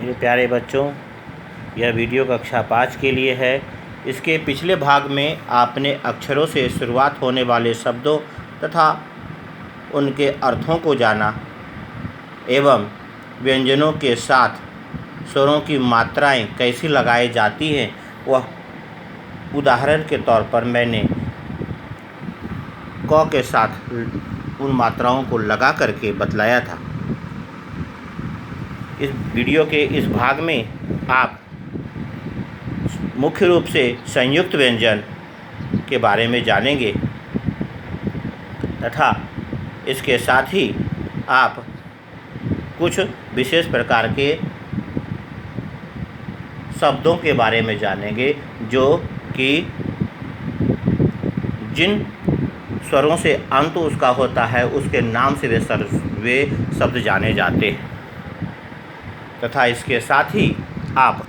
मेरे प्यारे बच्चों, यह वीडियो कक्षा 5 के लिए है। इसके पिछले भाग में आपने अक्षरों से शुरुआत होने वाले शब्दों तथा उनके अर्थों को जाना एवं व्यंजनों के साथ स्वरों की मात्राएं कैसी लगाई जाती हैं, वह उदाहरण के तौर पर मैंने क के साथ उन मात्राओं को लगा करके बतलाया था। इस वीडियो के इस भाग में आप मुख्य रूप से संयुक्त व्यंजन के बारे में जानेंगे तथा इसके साथ ही आप कुछ विशेष प्रकार के शब्दों के बारे में जानेंगे जो कि जिन स्वरों से अंत उसका होता है उसके नाम से वे शब्द जाने जाते हैं तथा इसके साथ ही आप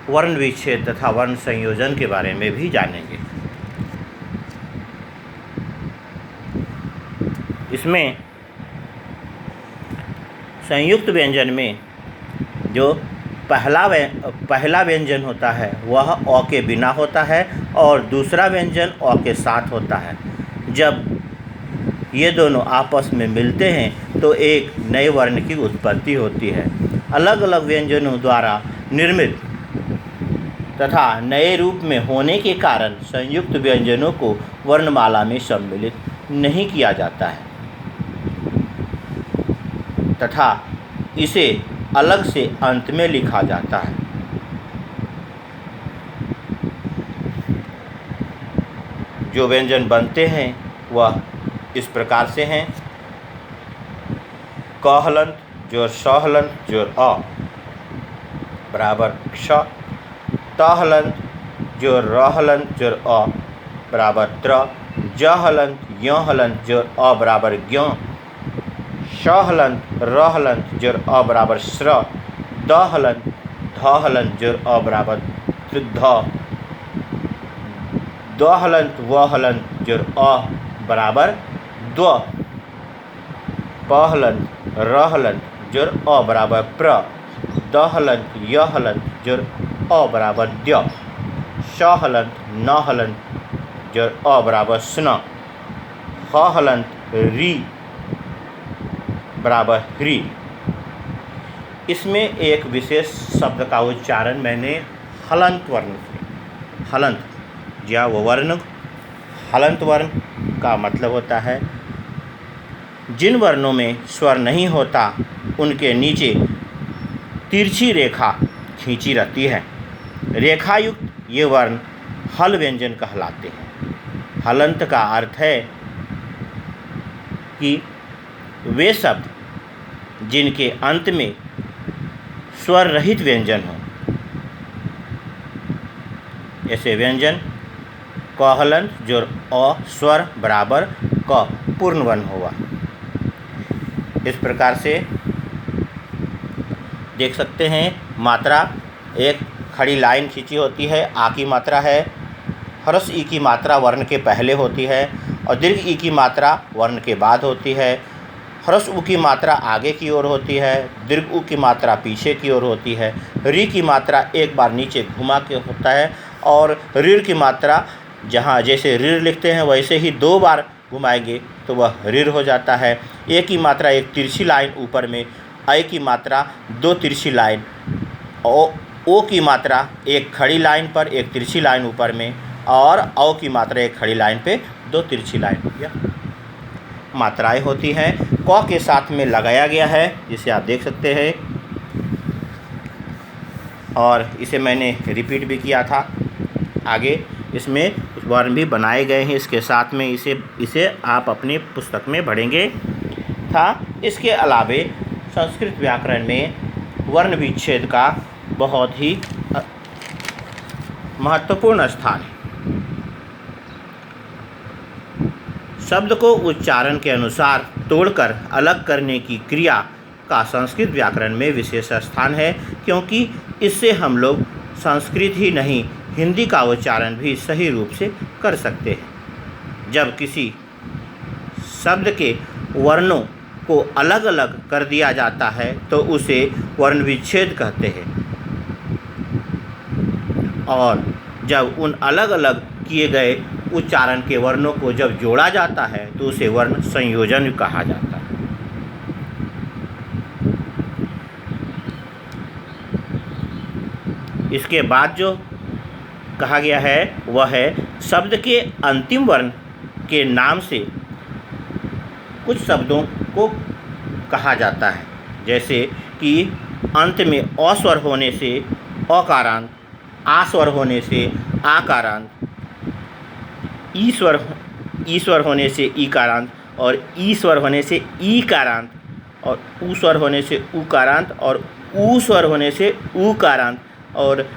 वर्ण विच्छेद तथा वर्ण संयोजन के बारे में भी जानेंगे। इसमें संयुक्त व्यंजन में जो पहला व्यंजन होता है वह अ के बिना होता है और दूसरा व्यंजन अ के साथ होता है। जब ये दोनों आपस में मिलते हैं तो एक नए वर्ण की उत्पत्ति होती है। अलग अलग व्यंजनों द्वारा निर्मित तथा नए रूप में होने के कारण संयुक्त व्यंजनों को वर्णमाला में सम्मिलित नहीं किया जाता है तथा इसे अलग से अंत में लिखा जाता है। जो व्यंजन बनते हैं वह इस प्रकार से हैं। क हलंत जोर श हलंत जोर अ बराबर क्ष। त हलंत जोर र हलंत जोर अ बराबर त्र। ज हलंत य हलंत जोर अ बराबर ज्ञ। श हलंत र हलंत जोर अ बराबर श्र। द हलंत ध हलंत जोर अ बराबर ध। द हलंत व हलंत जोर अ बराबर द्व। प हलंत र हलंत जोर अ बराबर प्र। द हलंत य हलंत जोर अ बराबर द्य। श हलंत न हलंत जोर अ बराबर स्न। ह हलंत री बराबर ह्री। इसमें एक विशेष शब्द का उच्चारण मैंने हलंत वर्ण से हलंत या वो वर्ण हलंत वर्ण का मतलब होता है जिन वर्णों में स्वर नहीं होता उनके नीचे तिरछी रेखा खींची रहती है। रेखायुक्त ये वर्ण हल व्यंजन कहलाते हैं। हलंत का अर्थ है कि वे शब्द जिनके अंत में स्वर रहित व्यंजन हो। ऐसे व्यंजन क हलंत जोर अ स्वर बराबर क पूर्ण वर्ण होगा। इस प्रकार से देख सकते हैं मात्रा एक खड़ी लाइन खींची होती है। आ की मात्रा है। ह्रस्व ई की मात्रा वर्ण के पहले होती है और दीर्घ ई की मात्रा वर्ण के बाद होती है। ह्रस्व उ की मात्रा आगे की ओर होती है। दीर्घ उ की मात्रा पीछे की ओर होती है। री की मात्रा एक बार नीचे घुमा के होता है और ऋ की मात्रा जहाँ जैसे ऋ लिखते हैं वैसे ही दो बार घुमाएंगे तो वह ऋ हो जाता है। ए की मात्रा एक तिरछी लाइन ऊपर में। ऐ की मात्रा दो तिरछी लाइन। ओ की मात्रा एक खड़ी लाइन पर एक तिरछी लाइन ऊपर में और औ की मात्रा एक खड़ी लाइन पे दो तिरछी लाइन या मात्राएं होती हैं। क के साथ में लगाया गया है जिसे आप देख सकते हैं और इसे मैंने रिपीट भी किया था। आगे इसमें कुछ वर्ण भी बनाए गए हैं इसके साथ में। इसे आप अपनी पुस्तक में पढ़ेंगे था। इसके अलावे संस्कृत व्याकरण में वर्ण विच्छेद का बहुत ही महत्वपूर्ण स्थान है। शब्द को उच्चारण के अनुसार तोड़कर अलग करने की क्रिया का संस्कृत व्याकरण में विशेष स्थान है, क्योंकि इससे हम लोग संस्कृत ही नहीं हिंदी का उच्चारण भी सही रूप से कर सकते हैं। जब किसी शब्द के वर्णों को अलग अलग कर दिया जाता है तो उसे वर्ण विच्छेद कहते हैं, और जब उन अलग अलग किए गए उच्चारण के वर्णों को जब जोड़ा जाता है तो उसे वर्ण संयोजन कहा जाता है। इसके बाद जो कहा गया है वह है शब्द के अंतिम वर्ण के नाम से कुछ शब्दों को कहा जाता है, जैसे कि अंत में अ स्वर होने से अकारांत, आ स्वर होने से आकारांत, ई स्वर होने से ईकारांत, और ई स्वर होने से ईकारांत, और उ स्वर होने से उकारांत, और ऊ स्वर होने से ऊकारांत, और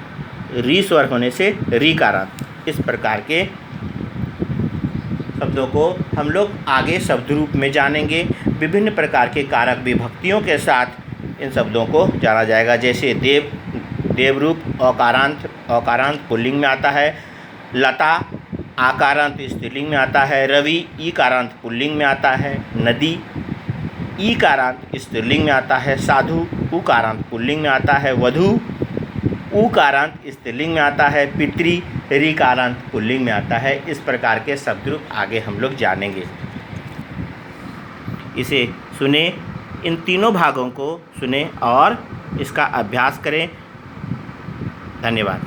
री स्वर होने से रीकारांत। इस प्रकार के शब्दों को हम लोग आगे शब्द रूप में जानेंगे। विभिन्न प्रकार के कारक विभक्तियों के साथ इन शब्दों को जाना जाएगा, जैसे देव रूप अकारांत पुल्लिंग में आता है, लता आकारांत स्त्रीलिंग में आता है, रवि ईकारांत पुल्लिंग में आता है, नदी ईकारांत स्त्रीलिंग में आता है, साधु उकारांत पुल्लिंग में आता है, वधू उकारांत स्त्रीलिंग में आता है, पितृ ऋकारांत पुल्लिंग में आता है। इस प्रकार के शब्द रूप आगे हम लोग जानेंगे। इसे सुने, इन तीनों भागों को सुने और इसका अभ्यास करें। धन्यवाद।